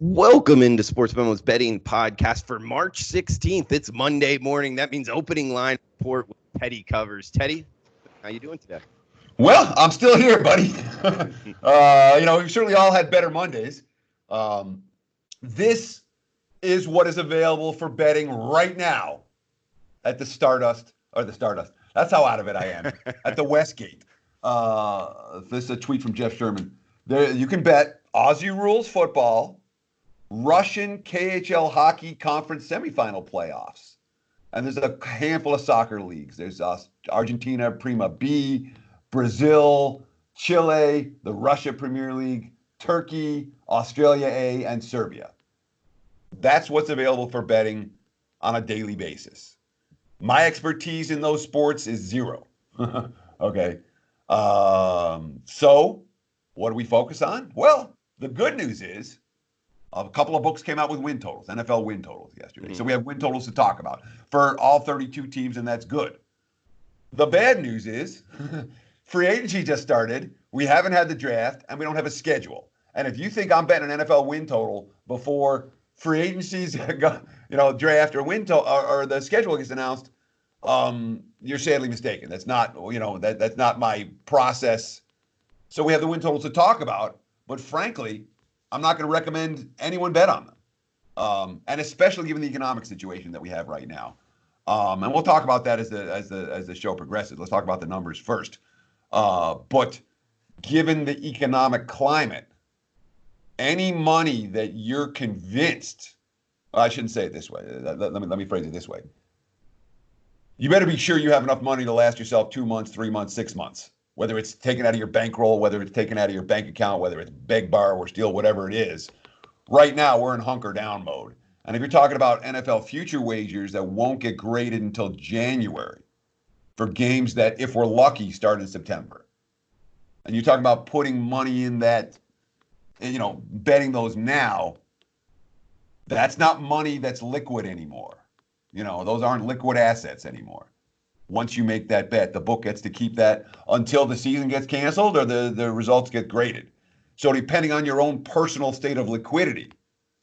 Welcome into Sports Memo's betting podcast for March 16th. It's Monday morning. That means opening line report with Teddy Covers. Teddy, how you doing today? Well, I'm still here, buddy. We've certainly all had better Mondays. This is what is available for betting right now at the Stardust. That's how out of it I am. At the Westgate. This is a tweet from Jeff Sherman. There, you can bet Aussie rules football, Russian KHL hockey conference semifinal playoffs. And there's a handful of soccer leagues. There's Argentina Prima B, Brazil, Chile, the Russia Premier League, Turkey, Australia A, and Serbia. That's what's available for betting on a daily basis. My expertise in those sports is zero. Okay. So what do we focus on? Well, the good news is a couple of books came out with win totals, NFL win totals yesterday. Mm-hmm. So we have win totals to talk about for all 32 teams, and that's good. The bad news is free agency just started. We haven't had the draft, and we don't have a schedule. And if you think I'm betting an NFL win total before free agencies, draft or win total or the schedule gets announced, you're sadly mistaken. That's not, that's not my process. So we have the win totals to talk about, but frankly, I'm not going to recommend anyone bet on them, and especially given the economic situation that we have right now. And we'll talk about that as the show progresses. Let's talk about the numbers first. But given the economic climate, any money that you're convinced, I shouldn't say it this way. Let me phrase it this way. You better be sure you have enough money to last yourself 2 months, 3 months, 6 months. Whether it's taken out of your bankroll, whether it's taken out of your bank account, whether it's beg, borrow, or steal, whatever it is. Right now, we're in hunker down mode. And if you're talking about NFL future wagers that won't get graded until January for games that, if we're lucky, start in September, and you're talking about putting money in that, betting those now, that's not money that's liquid anymore. Those aren't liquid assets anymore. Once you make that bet, the book gets to keep that until the season gets canceled or the results get graded. So depending on your own personal state of liquidity,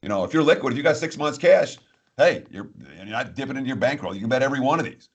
if you're liquid, if you got 6 months cash, hey, you're not dipping into your bankroll. You can bet every one of these.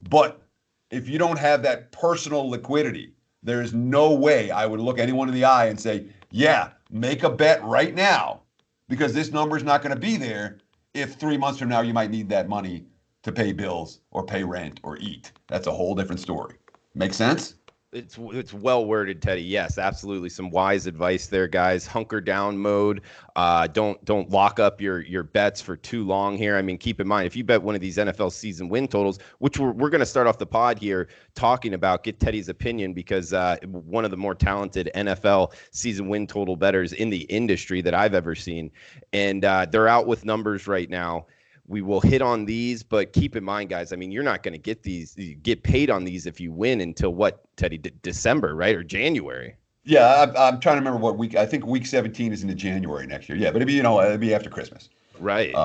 But if you don't have that personal liquidity, there is no way I would look anyone in the eye and say, yeah, make a bet right now because this number is not going to be there if 3 months from now you might need that money to pay bills or pay rent or eat. That's a whole different story. Make sense? It's well worded, Teddy. Yes, absolutely. Some wise advice there, guys. Hunker down mode. Don't lock up your bets for too long here. I mean, keep in mind, if you bet one of these NFL season win totals, which we're going to start off the pod here talking about, get Teddy's opinion because one of the more talented NFL season win total bettors in the industry that I've ever seen. And they're out with numbers right now. We will hit on these, but keep in mind, guys, I mean, you're not going to get paid on these if you win until what, Teddy, December, right? Or January? Yeah, I'm trying to remember what week. I think week 17 is into January next year. Yeah, but it'd be after Christmas. Right.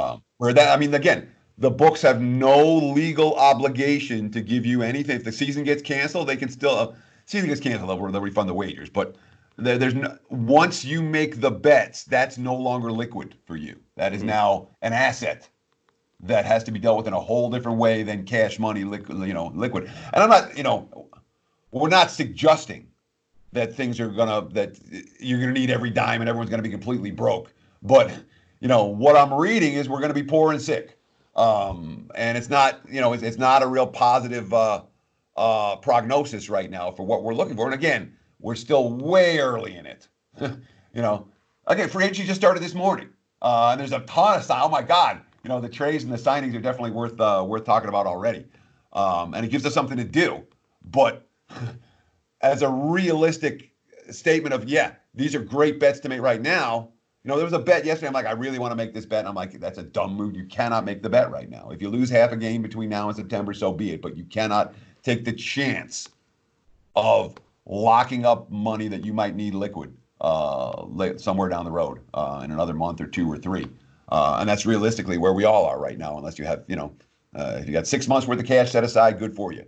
Again, the books have no legal obligation to give you anything. If the season gets canceled, they can still, season gets canceled, they'll refund the wagers. But once you make the bets, that's no longer liquid for you. That is now an asset that has to be dealt with in a whole different way than cash money, liquid. And I'm not, we're not suggesting that that you're gonna need every dime and everyone's gonna be completely broke. But what I'm reading is we're gonna be poor and sick, and it's not, it's not a real positive prognosis right now for what we're looking for. And again, we're still way early in it. Again, free agency just started this morning, and there's a ton of style. Oh my God. The trades and the signings are definitely worth talking about already. And it gives us something to do. But as a realistic statement of, yeah, these are great bets to make right now. There was a bet yesterday. I'm like, I really want to make this bet. And I'm like, that's a dumb move. You cannot make the bet right now. If you lose half a game between now and September, so be it. But you cannot take the chance of locking up money that you might need liquid somewhere down the road in another month or 2 or 3. And that's realistically where we all are right now, unless you have, if you got 6 months worth of cash set aside, good for you.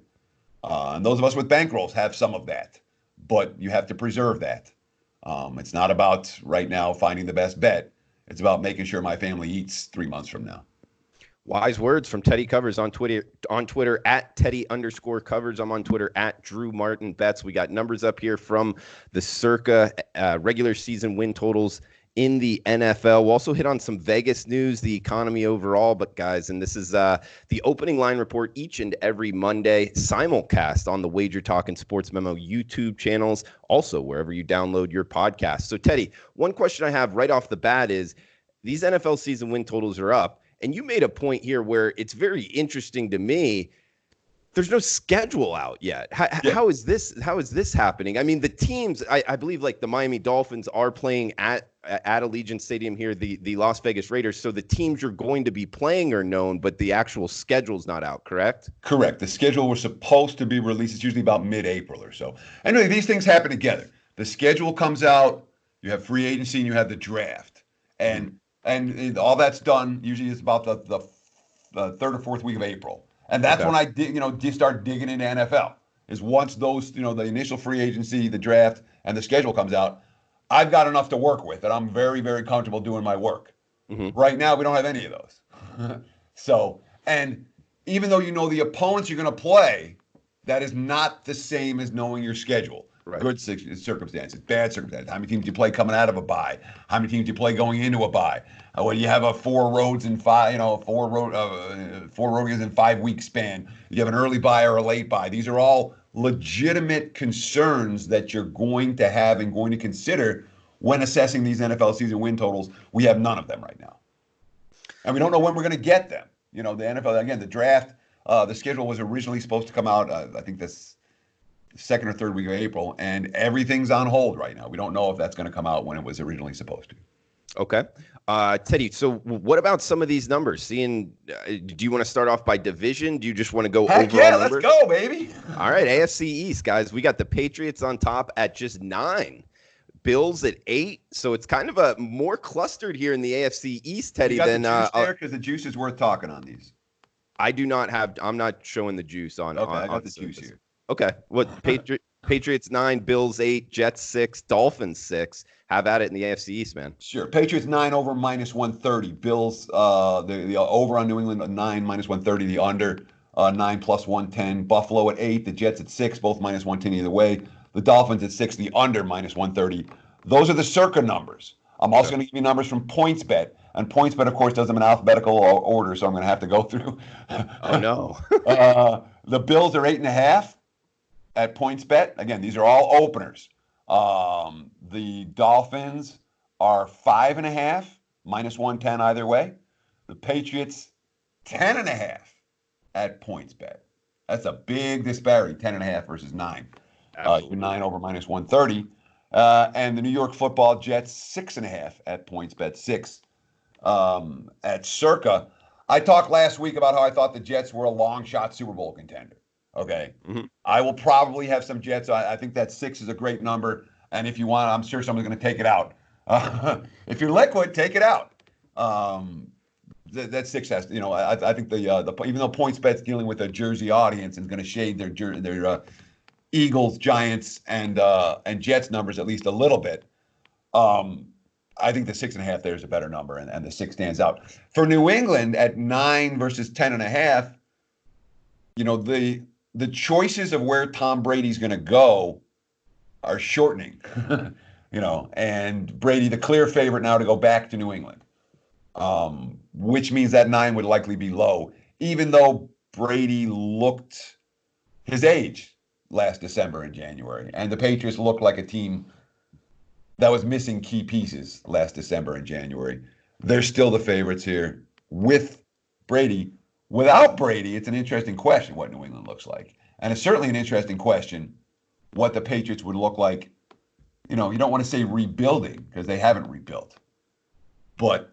And those of us with bankrolls have some of that, but you have to preserve that. It's not about right now finding the best bet. It's about making sure my family eats 3 months from now. Wise words from Teddy Covers on Twitter at Teddy_Covers. I'm on Twitter at Drew Martin Bets. We got numbers up here from the circa regular season win totals in the NFL. We'll also hit on some Vegas news, the economy overall. But guys, and this is the opening line report each and every Monday, simulcast on the WagerTalk and Sports Memo YouTube channels, also wherever you download your podcast. So Teddy, one question I have right off the bat is, these NFL season win totals are up. And you made a point here where it's very interesting to me. There's no schedule out yet. How is this happening? I mean, the teams, I believe, like the Miami Dolphins are playing at Allegiant Stadium here, the Las Vegas Raiders. So the teams you're going to be playing are known, but the actual schedule's not out, correct? Correct. The schedule was supposed to be released. It's usually about mid-April or so. Anyway, these things happen together. The schedule comes out. You have free agency and you have the draft. And all that's done usually is about the third or fourth week of April. And that's when I start digging into NFL. Is once those, the initial free agency, the draft, and the schedule comes out, I've got enough to work with, and I'm very, very comfortable doing my work. Mm-hmm. Right now, we don't have any of those. So, and even though you know the opponents you're going to play, that is not the same as knowing your schedule. Right. Good circumstances, bad circumstances. How many teams do you play coming out of a bye? How many teams do you play going into a bye? When you have a four road games in 5 week span, you have an early bye or a late bye. These are all legitimate concerns that you're going to have and going to consider when assessing these NFL season win totals. We have none of them right now, and we don't know when we're going to get them. The NFL, again, the draft, the schedule was originally supposed to come out, I think this second or third week of April, and everything's on hold right now. We don't know if that's going to come out when it was originally supposed to. Okay. Teddy, so what about some of these numbers? Do you want to start off by division? Do you just want to go over yeah, numbers? Let's go, baby. All right, AFC East, guys. We got the Patriots on top at just 9. Bills at 8. So it's kind of a more clustered here in the AFC East, Teddy, than the juice there, because the juice is worth talking on these. I'm not showing the juice on. Okay, I got the juice here. Okay. What Patriots 9, Bills 8, Jets 6, Dolphins 6. Have at it in the AFC East, man. Sure. Patriots 9 over -130. Bills the over on New England 9 -130. The under 9 plus 110. Buffalo at 8. The Jets at 6, both -110 either way. The Dolphins at 6. The under -130. Those are the circa numbers. I'm also going to give you numbers from PointsBet. And PointsBet, of course, does them in alphabetical order, so I'm going to have to go through. Oh, no. The Bills are 8.5 at PointsBet. Again, these are all openers. The Dolphins are 5.5, -110 either way. The Patriots, 10.5 at PointsBet. That's a big disparity, 10.5 versus 9. 9 over -130. And the New York Football Jets, 6.5 at PointsBet, 6 at circa. I talked last week about how I thought the Jets were a long shot Super Bowl contender. Okay. Mm-hmm. I will probably have some Jets. I think that 6 is a great number. And if you want, I'm sure someone's going to take it out. If you're liquid, take it out. That 6 has, I think the even though PointsBet's dealing with a Jersey audience and is going to shade their Eagles, Giants, and Jets numbers at least a little bit. I think the 6.5 there is a better number, and the 6 stands out. For New England at 9 versus 10.5, the choices of where Tom Brady's going to go are shortening, and Brady, the clear favorite now to go back to New England, which means that 9 would likely be low, even though Brady looked his age last December and January, and the Patriots looked like a team that was missing key pieces last December and January. They're still the favorites here with Brady. Without Brady, it's an interesting question what New England looks like. And it's certainly an interesting question what the Patriots would look like. You don't want to say rebuilding because they haven't rebuilt. But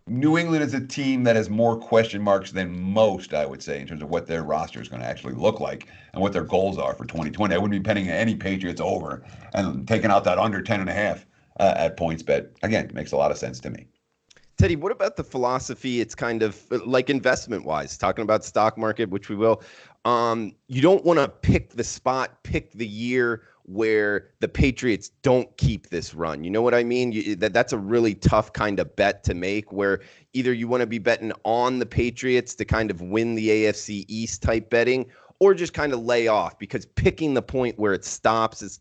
New England is a team that has more question marks than most, I would say, in terms of what their roster is going to actually look like and what their goals are for 2020. I wouldn't be betting any Patriots over and taking out that under 10.5 at PointsBet. Again, it makes a lot of sense to me. Teddy, what about the philosophy? It's kind of like investment-wise, talking about stock market, which we will. You don't want to pick the spot, pick the year where the Patriots don't keep this run. You know what I mean? That's a really tough kind of bet to make, where either you want to be betting on the Patriots to kind of win the AFC East type betting, or just kind of lay off, because picking the point where it stops is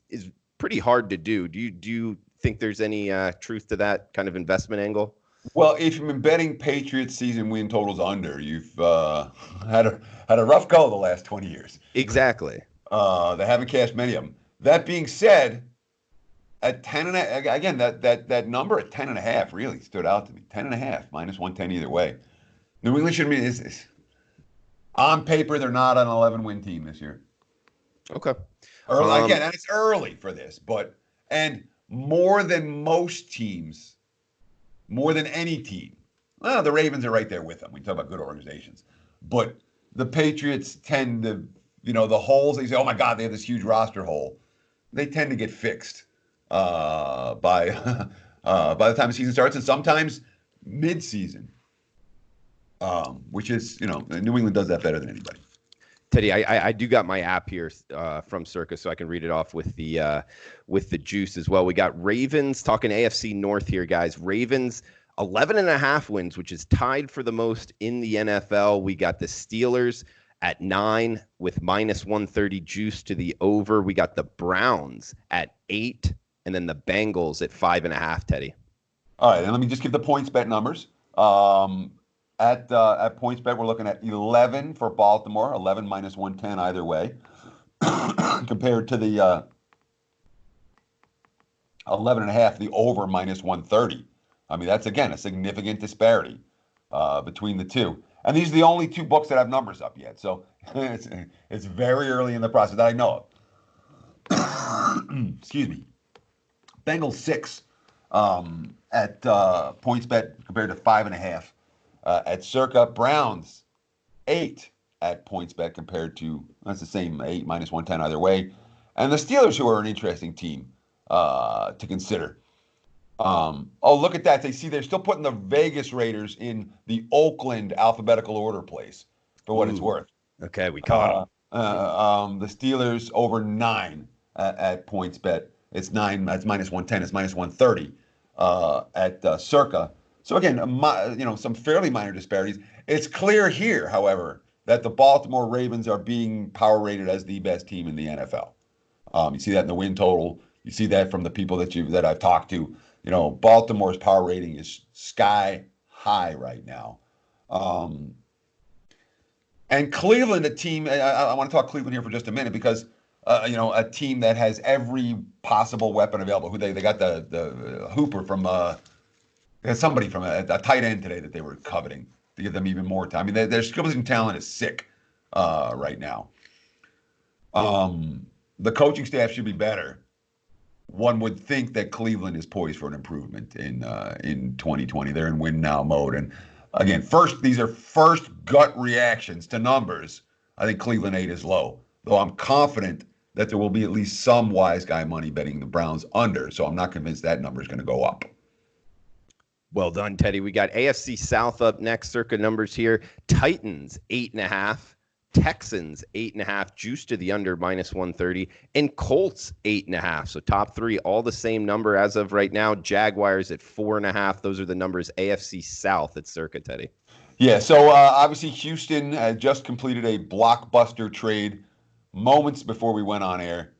pretty hard to do. Do you think there's any truth to that kind of investment angle? Well, if you've been betting Patriots season win totals under, you've had a rough go the last 20 years. Exactly. They haven't cashed many of them. That being said, at 10.5, again, that number at 10.5 really stood out to me. 10.5 minus 110 either way. New England should be is on paper they're not an 11-win team this year. Okay. Early, again, and it's early for this, and more than most teams, more than any team. Well, the Ravens are right there with them. We talk about good organizations, but the Patriots tend to, the holes. They say, "Oh my God, they have this huge roster hole." They tend to get fixed by the time the season starts, and sometimes mid-season, which is, New England does that better than anybody. Teddy, I do got my app here from Circa, so I can read it off with the juice as well. We got Ravens, talking AFC North here, guys. Ravens 11.5 wins, which is tied for the most in the NFL. We got the Steelers at 9 with minus 130 juice to the over. We got the Browns at 8, and then the Bengals at 5.5. Teddy. All right, and let me just give the points bet numbers. At PointsBet, we're looking at 11 for Baltimore, 11 minus 110 either way, compared to the 11.5, the over minus 130. I mean, that's, again, a significant disparity between the two. And these are the only two books that have numbers up yet. So it's very early in the process that I know of. Excuse me. Bengals 6 at PointsBet compared to 5.5. At Circa. Browns 8 at PointsBet compared to, that's the same, 8 minus 110 either way. And the Steelers, who are an interesting team to consider. Look at that. They're still putting the Vegas Raiders in the Oakland alphabetical order place, for what it's worth. Okay, we caught them. The Steelers over 9 at PointsBet. It's 9. That's minus 110. It's minus 130 at Circa. So again, some fairly minor disparities. It's clear here, however, that the Baltimore Ravens are being power rated as the best team in the NFL. You see that in the win total. You see that from the people that I've talked to. Baltimore's power rating is sky high right now. And Cleveland, a team, I want to talk Cleveland here for just a minute because, a team that has every possible weapon available. They got the Hooper from there's somebody from a tight end today that they were coveting to give them even more time. I mean, their skill position talent is sick right now. The coaching staff should be better. One would think that Cleveland is poised for an improvement in 2020. They're in win now mode. And again, these are first gut reactions to numbers. I think Cleveland 8 is low, though I'm confident that there will be at least some wise guy money betting the Browns under. So I'm not convinced that number is going to go up. Well done, Teddy. We got AFC South up next. Circa numbers here. Titans 8.5, Texans 8.5, juice to the under minus 130, and Colts 8.5. So top 3, all the same number as of right now. Jaguars at 4.5. Those are the numbers. AFC South at Circa, Teddy. Yeah. So obviously Houston just completed a blockbuster trade moments before we went on air.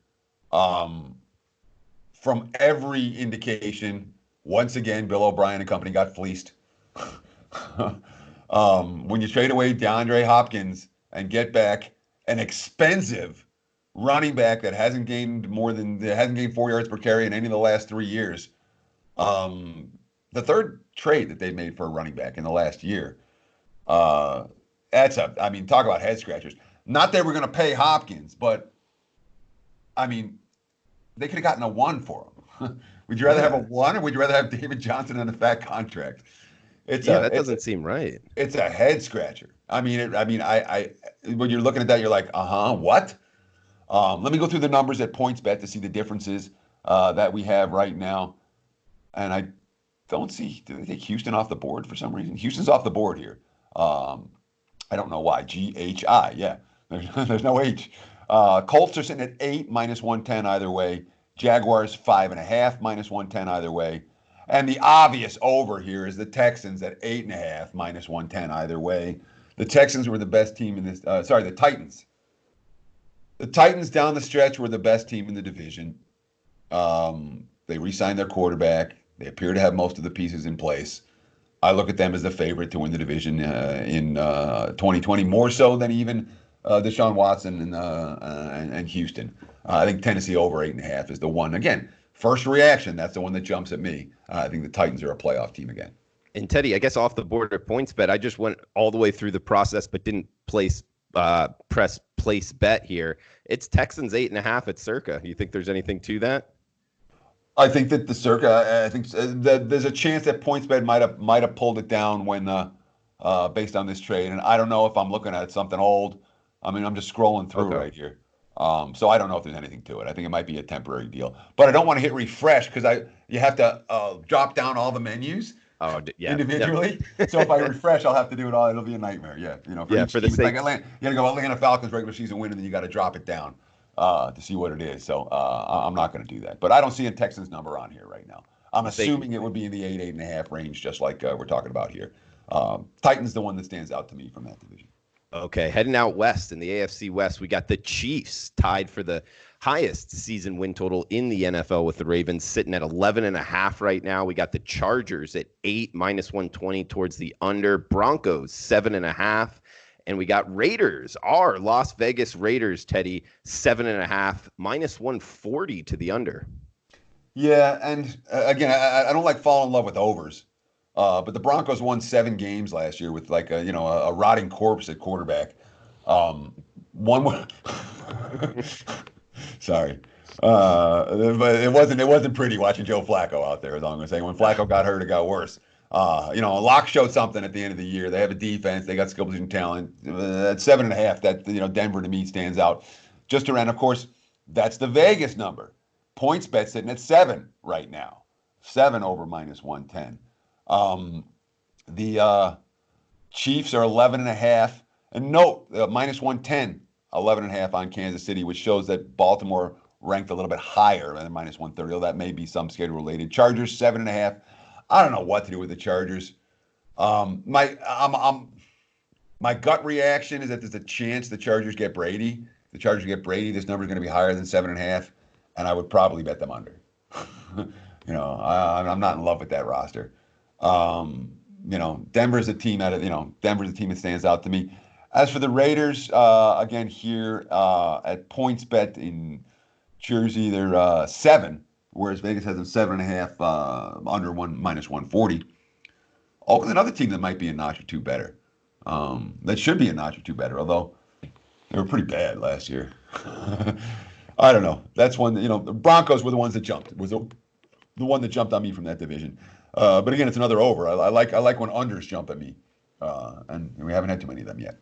From every indication, once again, Bill O'Brien and company got fleeced. When you trade away DeAndre Hopkins and get back an expensive running back that hasn't gained 4 yards per carry in any of the last 3 years, the third trade that they made for a running back in the last year, talk about head scratchers. Not that we're going to pay Hopkins, but I mean, they could have gotten a 1 for him. Would you rather have a 1 or would you rather have David Johnson on a fat contract? That doesn't seem right. It's a head scratcher. I mean, when you're looking at that, you're like, what? Let me go through the numbers at PointsBet to see the differences that we have right now. And I don't see, do they take Houston off the board for some reason? Houston's off the board here. I don't know why. GHI, yeah. There's no H. Colts are sitting at 8 minus 110 either way. Jaguars 5.5 minus 110 either way. And the obvious over here is the Texans at 8.5 minus 110 either way. The Texans were the best team in this. The Titans. The Titans down the stretch were the best team in the division. They re-signed their quarterback. They appear to have most of the pieces in place. I look at them as the favorite to win the division in 2020, more so than even Deshaun Watson and Houston. I think Tennessee over 8.5 is the one. Again, first reaction, that's the one that jumps at me. I think the Titans are a playoff team again. And Teddy, I guess off the board at PointsBet, I just went all the way through the process, but didn't press place bet here. It's Texans 8.5 at Circa. You think there's anything to that? I think that the Circa. I think that there's a chance that PointsBet might have pulled it down when based on this trade, and I don't know if I'm looking at something old. I mean, I'm just scrolling through right here. So I don't know if there's anything to it. I think it might be a temporary deal, but I don't want to hit refresh because you have to drop down all the menus individually. So if I refresh, I'll have to do it all. It'll be a nightmare. Yeah, for the sake, you got to go Atlanta Falcons regular season win, and then you got to drop it down to see what it is. So I'm not going to do that. But I don't see a Texans number on here right now. I'm assuming it would be in the 8.5 range, just like we're talking about here. Titans the one that stands out to me from that division. Okay, heading out west in the AFC West, we got the Chiefs tied for the highest season win total in the NFL with the Ravens sitting at 11.5 right now. We got the Chargers at 8 minus 120 towards the under. Broncos 7.5. And we got Raiders, our Las Vegas Raiders, Teddy, 7.5 minus 140 to the under. Yeah, and again, I don't like falling in love with overs. But the Broncos won 7 games last year with like a rotting corpse at quarterback. Sorry, but it wasn't pretty watching Joe Flacco out there. Is all I'm gonna say. When Flacco got hurt, it got worse. Locke showed something at the end of the year. They have a defense. They got skills and talent. At 7.5, that Denver to me stands out. Just around, of course, that's the Vegas number. PointsBet sitting at 7 right now. 7 over minus 110. The Chiefs are 11.5, and note minus 110, 11.5 on Kansas City, which shows that Baltimore ranked a little bit higher than minus 130. Oh, that may be some schedule related. Chargers 7.5. I don't know what to do with the Chargers. My gut reaction is that there's a chance the Chargers get Brady. The Chargers get Brady. This number is going to be higher than 7.5, and I would probably bet them under. I'm not in love with that roster. Denver's a team Denver's a team that stands out to me. As for the Raiders, again here at PointsBet in Jersey, they're 7, whereas Vegas has them 7.5 under minus 140. Oakland's another team that might be a notch or two better. That should be a notch or two better, although they were pretty bad last year. I don't know. That's one. The Broncos were the ones that jumped. It was the one that jumped on me from that division. But again, it's another over. I like when unders jump at me, and we haven't had too many of them yet.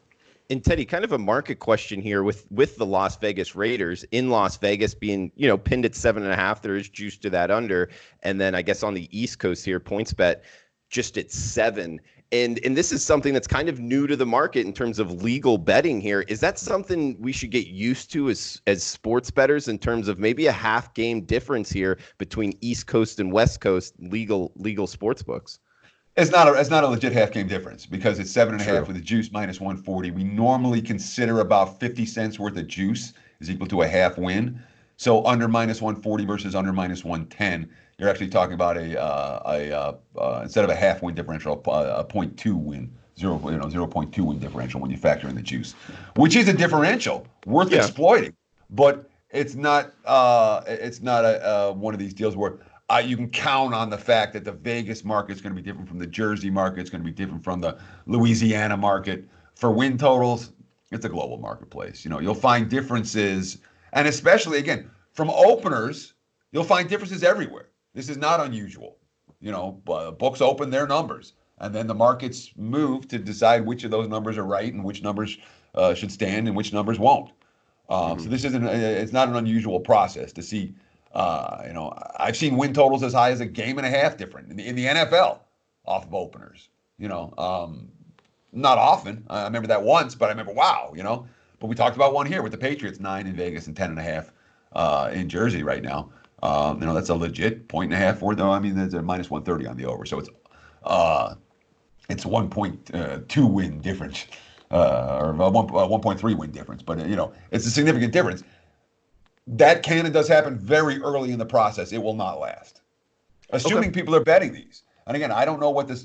And Teddy, kind of a market question here with the Las Vegas Raiders in Las Vegas being pinned at 7.5. There is juice to that under, and then I guess on the East Coast here, PointsBet just at 7. And this is something that's kind of new to the market in terms of legal betting here. Is that something we should get used to as sports bettors in terms of maybe a half game difference here between East Coast and West Coast legal sports books? It's not a legit half game difference because it's 7.5 with a juice minus 140. We normally consider about 50 cents worth of juice is equal to a half win. So under minus 140 versus under minus 110. You're actually talking about instead of a half win differential, a 0.2 win, 0.2 win differential when you factor in the juice, which is a differential worth exploiting. But it's not one of these deals where you can count on the fact that the Vegas market is going to be different from the Jersey market. It's going to be different from the Louisiana market. For win totals, it's a global marketplace. You'll find differences, and especially again from openers, you'll find differences everywhere. This is not unusual. Books open their numbers, and then the markets move to decide which of those numbers are right and which numbers should stand and which numbers won't. So this it's not an unusual process to see. I've seen win totals as high as a game and a half different in the NFL off of openers. Not often. I remember that once, but I remember, wow, But we talked about one here with the Patriots, 9 in Vegas and 10.5 in Jersey right now. That's a legit 1.5 for though. I mean, there's a minus 130 on the over, so it's 1.2 win difference, or 1.3 win difference. But it's a significant difference. That can and does happen very early in the process. It will not last, assuming people are betting these. And again, I don't know what this,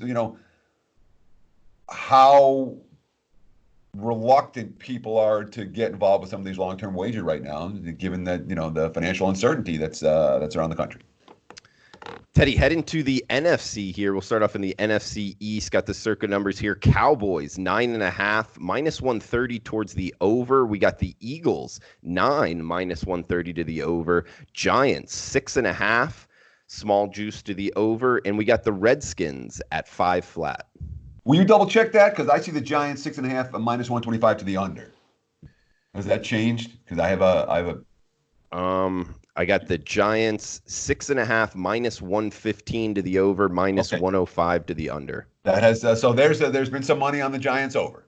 how reluctant people are to get involved with some of these long-term wagers right now, given that the financial uncertainty that's around the country. Teddy, heading to the NFC here. We'll start off in the NFC East. Got the circa numbers here. Cowboys, 9.5, minus 130 towards the over. We got the Eagles, 9, minus 130 to the over. Giants, 6.5, small juice to the over. And we got the Redskins at 5 flat. Will you double check that? Because I see the Giants 6.5, minus 125 to the under. Has that changed? Because I have a. I got the Giants 6.5, minus 115 to the over, minus 105 to the under. That has so there's been some money on the Giants over.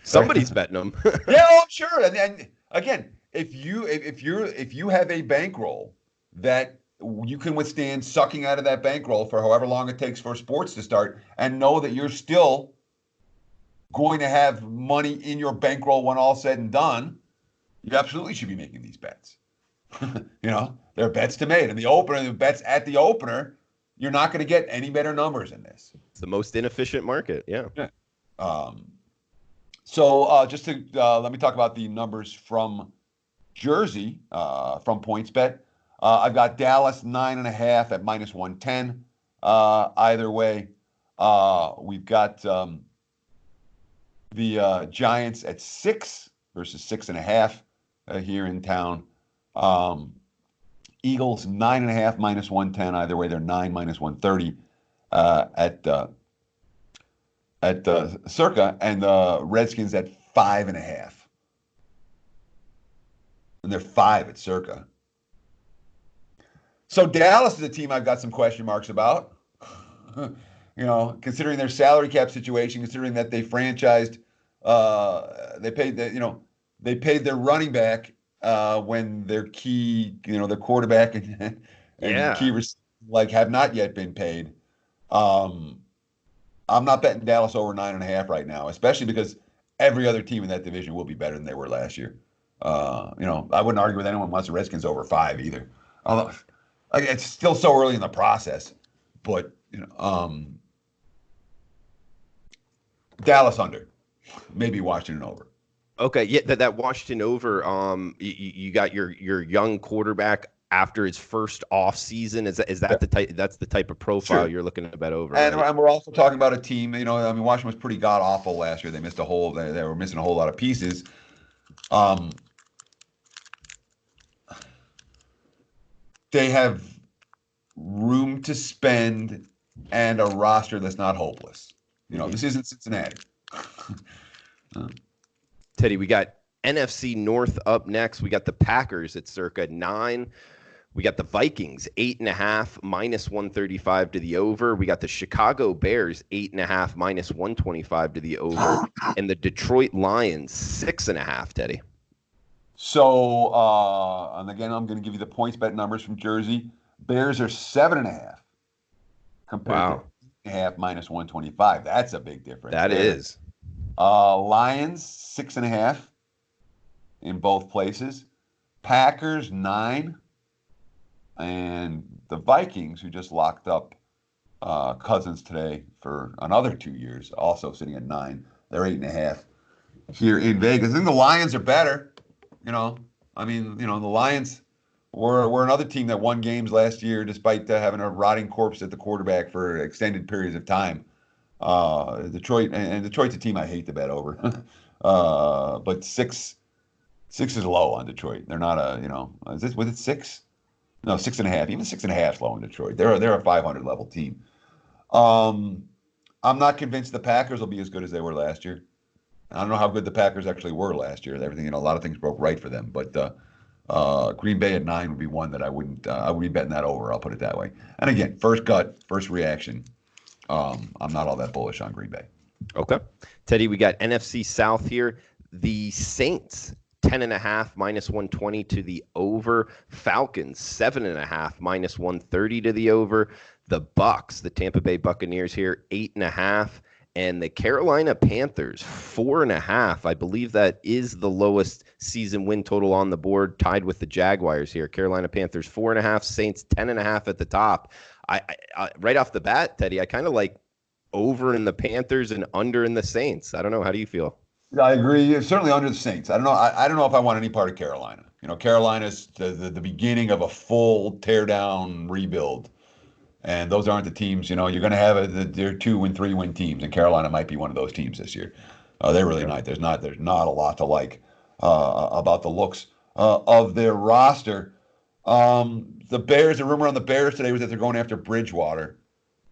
Somebody's betting them. Yeah, I'm sure. And again, if you have a bankroll that you can withstand sucking out of that bankroll for however long it takes for sports to start, and know that you're still going to have money in your bankroll when all said and done, you absolutely should be making these bets. They're bets to make. And the bets at the opener, you're not going to get any better numbers in this. It's the most inefficient market. Yeah. So just to let me talk about the numbers from Jersey, from PointsBet. I've got Dallas 9.5 at minus 110. Either way, we've got the Giants at 6 versus 6.5 here in town. Eagles 9.5 minus 110. Either way, they're 9 minus 130 at circa, and the Redskins at 5.5, and they're 5 at circa. So Dallas is a team I've got some question marks about. Considering their salary cap situation, considering that they franchised, they paid their running back when their key, their quarterback and key have not yet been paid. I'm not betting Dallas over 9.5 right now, especially because every other team in that division will be better than they were last year. I wouldn't argue with anyone wants the Redskins over 5 either. Although it's still so early in the process, but Dallas under, maybe Washington over. Okay, yeah, that Washington over. You got your young quarterback after his first off season. Is that the type? That's the type of profile you're looking to bet over. And, right? and we're also talking about a team. Washington was pretty god awful last year. They missed They were missing a whole lot of pieces. They have room to spend and a roster that's not hopeless. This isn't Cincinnati. Teddy, we got NFC North up next. We got the Packers at circa 9. We got the Vikings 8.5 minus 135 to the over. We got the Chicago Bears 8.5 minus 125 to the over, and the Detroit Lions 6.5. Teddy. So, and again, I'm going to give you the PointsBet numbers from Jersey. Bears are 7.5 compared to 8.5 minus 125. That's a big difference. That is. Lions 6.5 in both places. Packers 9, and the Vikings, who just locked up Cousins today for another 2 years, also sitting at 9. They're 8.5 here in Vegas. I think the Lions are better. The Lions were another team that won games last year despite having a rotting corpse at the quarterback for extended periods of time. Detroit's a team I hate to bet over. But 6 is low on Detroit. They're not was it 6? No, 6.5. Even 6.5 is low in Detroit. They're a 500 level team. I'm not convinced the Packers will be as good as they were last year. I don't know how good the Packers actually were last year. Everything, a lot of things broke right for them. But Green Bay at 9 would be one that I would be betting that over. I'll put it that way. And again, first reaction. I'm not all that bullish on Green Bay. Okay. Teddy, we got NFC South here. The Saints, 10.5, -120 to the over. Falcons, 7.5, -130 to the over. The Bucks, the Tampa Bay Buccaneers here, 8.5. And the Carolina Panthers, 4.5. I believe that is the lowest season win total on the board, tied with the Jaguars here. Carolina Panthers, 4.5. Saints, 10.5 at the top. I right off the bat, Teddy, I kind of like over in the Panthers and under in the Saints. I don't know. How do you feel? I agree. Certainly under the Saints. I don't know. I don't know if I want any part of Carolina. Carolina's the beginning of a full tear down rebuild. And those aren't the teams, you're going to have they're 2 and 3 win teams, and Carolina might be one of those teams this year. They're really not. There's not a lot to like about the looks of their roster. The Bears, the rumor on the Bears today was that they're going after Bridgewater,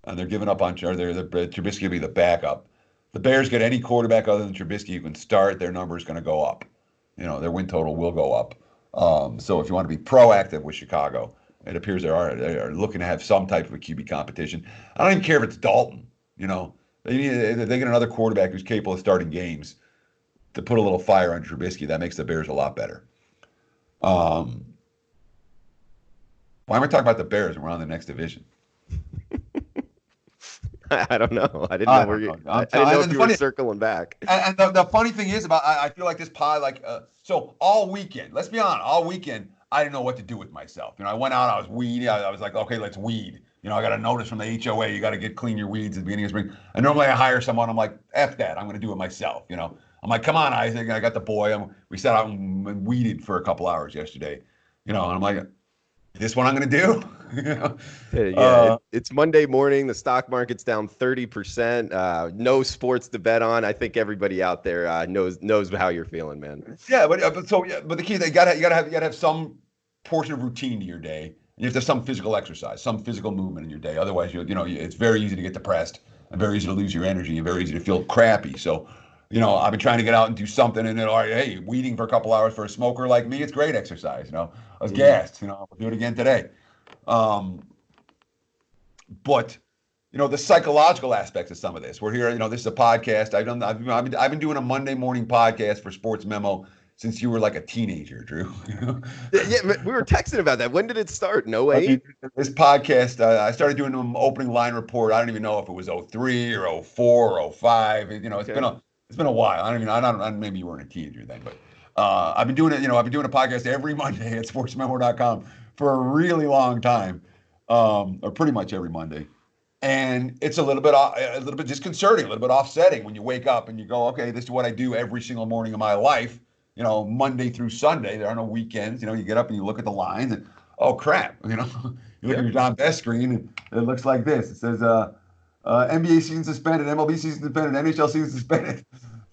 and they're giving up on Trubisky will be the backup. The Bears get any quarterback other than Trubisky who can start, their number is going to go up. Their win total will go up. So if you want to be proactive with Chicago, it appears they are looking to have some type of a QB competition. I don't even care if it's Dalton. They get another quarterback who's capable of starting games to put a little fire on Trubisky. That makes the Bears a lot better. Why am I talking about the Bears when we're on the next division? I don't know. I didn't know if you were circling back. And the funny thing is I feel like this pod, so all weekend, let's be honest, all weekend, I didn't know what to do with myself. I went out, I was weedy. I was like, okay, let's weed. I got a notice from the HOA, you got to clean your weeds at the beginning of spring. And normally I hire someone, I'm like, F that, I'm going to do it myself. I'm like, come on, Isaac, I got the boy. We sat out and weeded for a couple hours yesterday. And I'm like, this what I'm going to do? It's Monday morning. The stock market's down 30%. No sports to bet on. I think everybody out there knows how you're feeling, man. Yeah, but the key is you gotta have some portion of routine to your day. You have to have some physical exercise, some physical movement in your day. Otherwise, it's very easy to get depressed and very easy to lose your energy and very easy to feel crappy. So, I've been trying to get out and do something. And hey, weeding for a couple hours for a smoker like me, it's great exercise. I was gassed. I'll do it again today. But the psychological aspects of some of this. We're here. This is a podcast. I've been doing a Monday morning podcast for Sports Memo since you were like a teenager, Drew. Yeah, we were texting about that. When did it start? In 08? This podcast, I started doing an opening line report. I don't even know if it was 03 or 04 or 05. It's been a while. I don't maybe you weren't a teenager then, but I've been doing it. I've been doing a podcast every Monday at sportsmemo.com for a really long time, or pretty much every Monday. And it's a little bit disconcerting, a little bit offsetting when you wake up and you go, okay, this is what I do every single morning of my life. Monday through Sunday. There are no weekends. You get up and you look at the lines and, oh crap, you look at your John Best screen and it looks like this. It says NBA season suspended, MLB season suspended, NHL season suspended,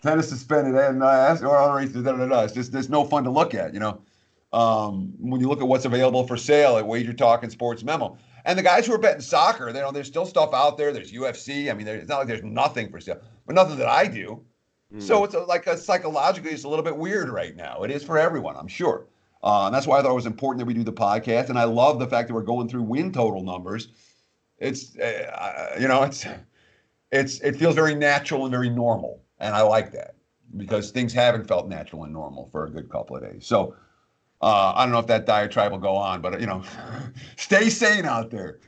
tennis suspended, and NASCAR races. It's just there's no fun to look at. When you look at what's available for sale at WagerTalk and Sports Memo, and the guys who are betting soccer, there's still stuff out there. There's UFC. I mean, it's not like there's nothing for sale, but nothing that I do. So it's psychologically, it's a little bit weird right now. It is for everyone, I'm sure. And that's why I thought it was important that we do the podcast. And I love the fact that we're going through win total numbers. It feels very natural and very normal. And I like that because things haven't felt natural and normal for a good couple of days. So I don't know if that diatribe will go on, but stay sane out there.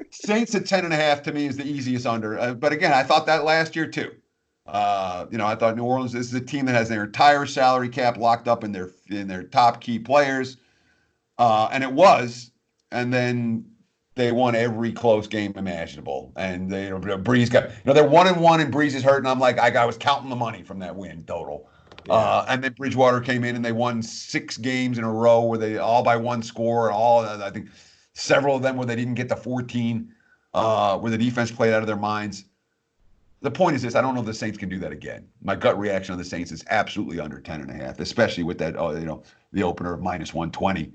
Saints at 10.5 to me is the easiest under. But again, I thought that last year too. I thought New Orleans, this is a team that has their entire salary cap locked up in their top key players. And it was, and then they won every close game imaginable. And Breeze got, they're 1-1 and Breeze is hurt. And I'm like, I was counting the money from that win total. Yeah. And then Bridgewater came in and they won 6 games in a row where they all by one score, and I think several of them where they didn't get to 14, where the defense played out of their minds. The point is this: I don't know if the Saints can do that again. My gut reaction on the Saints is absolutely under 10.5, especially with that, the opener of -120.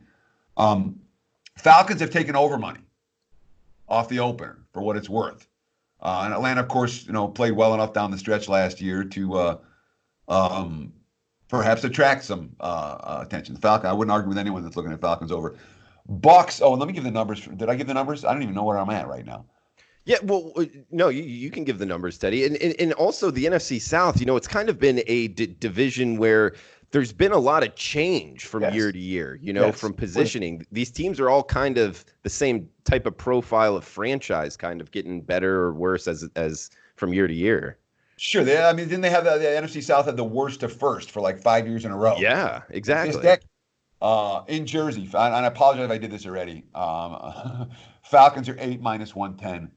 Falcons have taken over money off the opener for what it's worth. And Atlanta, of course, played well enough down the stretch last year to perhaps attract some attention. The Falcons, I wouldn't argue with anyone that's looking at Falcons over. Bucks. Oh, and let me give the numbers. Did I give the numbers? I don't even know where I'm at right now. Yeah, well, no, you can give the numbers, Teddy. And also the NFC South, it's kind of been a division where there's been a lot of change from year Yes. to year, Yes. from positioning. These teams are all kind of the same type of profile of franchise, kind of getting better or worse as from year to year. Sure. Didn't they have the NFC South had the worst to first for like 5 years in a row? Yeah, This exactly. deck in Jersey, and I apologize if I did this already. Falcons are 8 minus 110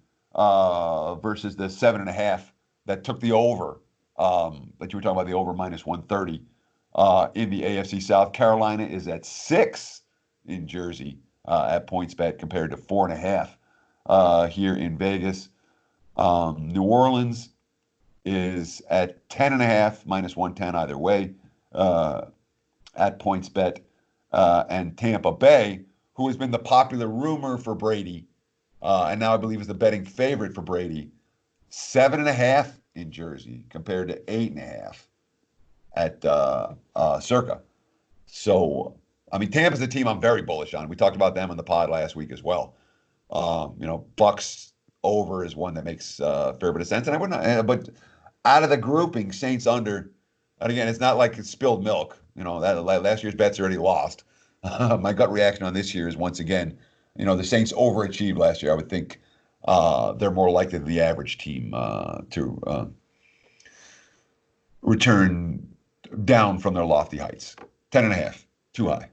versus the 7.5 that took the over. That you were talking about the over minus 130 in the AFC South. Carolina is at 6 in Jersey at PointsBet compared to 4.5 here in Vegas. New Orleans is at 10.5 minus 110 either way at PointsBet. And Tampa Bay, who has been the popular rumor for Brady, and now I believe is the betting favorite for Brady, 7.5 in Jersey compared to 8.5 at Circa. So, Tampa's a team I'm very bullish on. We talked about them in the pod last week as well. Bucks over is one that makes a fair bit of sense, and I wouldn't. But out of the grouping, Saints under. And again, it's not like it's spilled milk. That last year's bet's already lost. My gut reaction on this year is once again, the Saints overachieved last year. I would think they're more likely than the average team to return down from their lofty heights. 10.5, too high.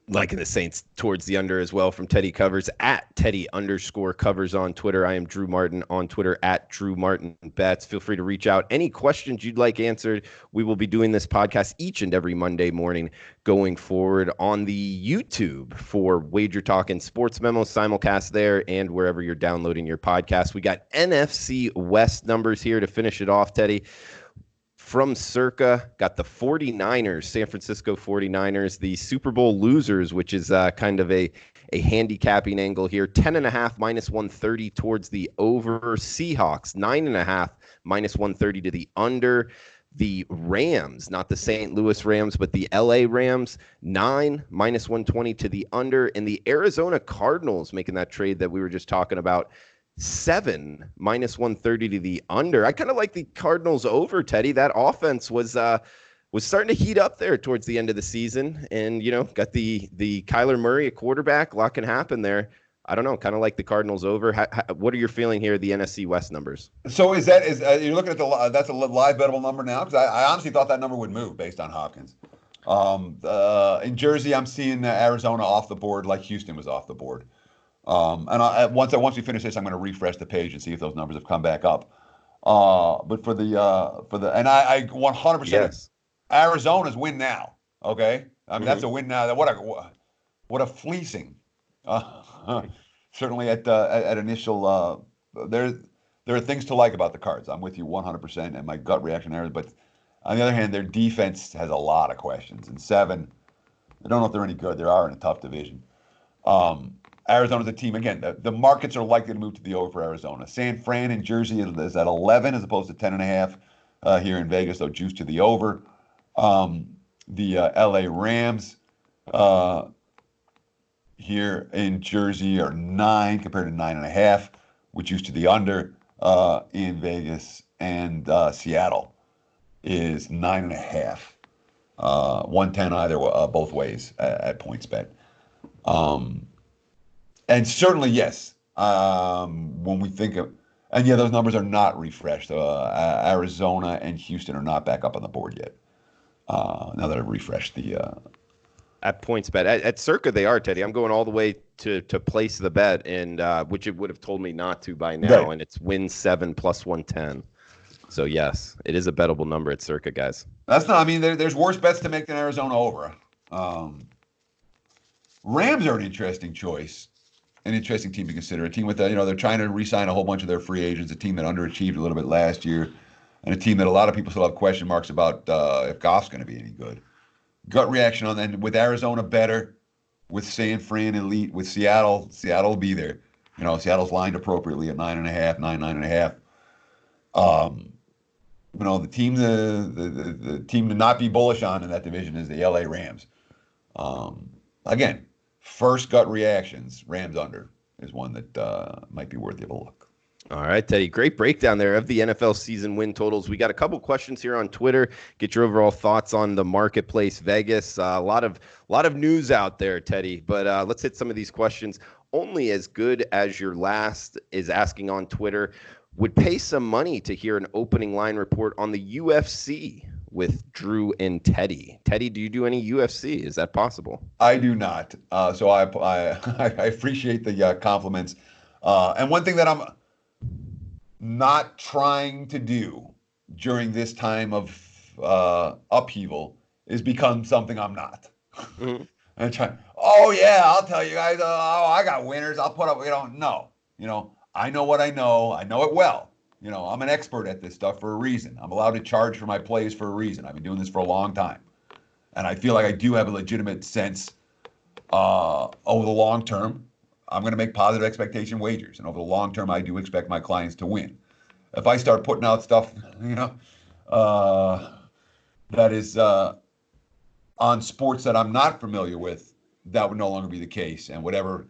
Liking the Saints towards the under as well from Teddy Covers at Teddy_Covers on Twitter. I am Drew Martin on Twitter at Drew Martin Bets. Feel free to reach out. Any questions you'd like answered. We will be doing this podcast each and every Monday morning going forward on the YouTube for WagerTalk and Sports Memo simulcast there and wherever you're downloading your podcast. We got NFC West numbers here to finish it off, Teddy. From Circa, got the 49ers, San Francisco 49ers, the Super Bowl losers, which is kind of a handicapping angle here. 10.5 minus 130 towards the over. Seahawks, 9.5 minus 130 to the under. The Rams, not the St. Louis Rams, but the LA Rams, 9 minus 120 to the under. And the Arizona Cardinals making that trade that we were just talking about. 7 minus 130 to the under. I kind of like the Cardinals over, Teddy. That offense was starting to heat up there towards the end of the season, and got the Kyler Murray at quarterback. A lot can happen there. I don't know. Kind of like the Cardinals over. What are you feeling here? The NFC West numbers. So is you're looking at that's a live bettable number now? Because I honestly thought that number would move based on Hopkins. In Jersey, I'm seeing Arizona off the board like Houston was off the board. And once we finish this, I'm going to refresh the page and see if those numbers have come back up. But for the and I 100% Yes. Arizona's win now. Okay, that's a win now. What a fleecing. Certainly at initial there are things to like about the Cards. I'm with you 100%, and my gut reaction there. But on the other hand, their defense has a lot of questions. And 7, I don't know if they're any good. They are in a tough division. Arizona's a team, again, the markets are likely to move to the over for Arizona. San Fran in Jersey is at 11 as opposed to 10.5 here in Vegas, so juice to the over. The LA Rams here in Jersey are 9 compared to 9.5, with juice to the under in Vegas. And Seattle is 9.5. 110 either both ways at PointsBet. And certainly, yes, when we think of, and yeah, those numbers are not refreshed. Arizona and Houston are not back up on the board yet. Now that I've refreshed the. At PointsBet. At Circa, they are, Teddy. I'm going all the way to place the bet, and which it would have told me not to by now, and it's win 7 plus 110. So, yes, it is a bettable number at Circa, guys. That's not, there's worse bets to make than Arizona over. Rams are an interesting choice. An interesting team to consider. A team with they're trying to re-sign a whole bunch of their free agents. A team that underachieved a little bit last year, and a team that a lot of people still have question marks about if Goff's going to be any good. Gut reaction on that. With Arizona better, with San Fran elite, with Seattle will be there. Seattle's lined appropriately at 9.5, 9.5. The team the team to not be bullish on in that division is the LA Rams. Again. First gut reactions, Rams under. is one that might be worthy of a look. All right, Teddy, great breakdown there of the NFL season win totals. We got a couple questions here on Twitter. Get your overall thoughts on the marketplace, Vegas. A lot of news out there, Teddy. But let's hit some of these questions. Only as good as your last is asking on Twitter. Would pay some money to hear an opening line report on the UFC with Drew and Teddy. Teddy, do you do any UFC? Is that possible? I do not. So I appreciate the compliments. And one thing that I'm not trying to do during this time of upheaval is become something I'm not. Mm-hmm. And try, oh yeah, I'll tell you guys, I got winners. I'll put up, no, I know what I know. I know it well. I'm an expert at this stuff for a reason. I'm allowed to charge for my plays for a reason. I've been doing this for a long time. And I feel like I do have a legitimate sense over the long term. I'm going to make positive expectation wagers. And over the long term, I do expect my clients to win. If I start putting out stuff, that is on sports that I'm not familiar with, that would no longer be the case. And whatever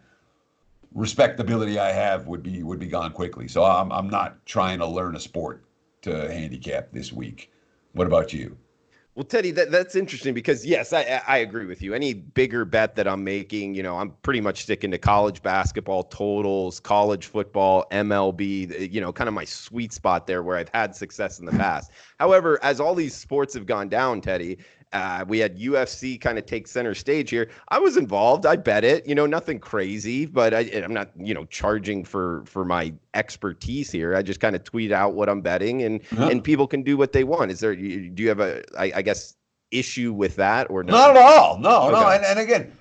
respectability I have would be gone quickly. So I'm not trying to learn a sport to handicap this week. What about you? Well, Teddy, that's interesting because, yes, I agree with you. Any bigger bet that I'm making, I'm pretty much sticking to college basketball totals, college football, MLB, kind of my sweet spot there where I've had success in the past. However, as all these sports have gone down, Teddy, we had UFC kind of take center stage here. I was involved. I bet it, nothing crazy, but I'm not, charging for my expertise here. I just kind of tweet out what I'm betting and people can do what they want. Do you have I guess, issue with that or not? Not at all. No. And again,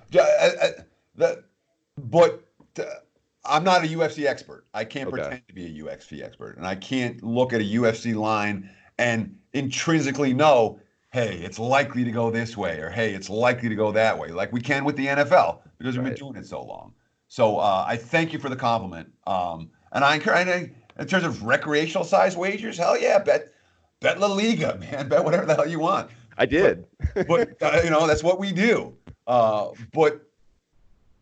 I'm not a UFC expert. I can't pretend to be a UFC expert, and I can't look at a UFC line and intrinsically know, hey, it's likely to go this way, or hey, it's likely to go that way, like we can with the NFL because we've been doing it so long. So I thank you for the compliment. And I encourage, in terms of recreational size wagers, hell yeah, bet La Liga, man, bet whatever the hell you want. I did, but that's what we do. But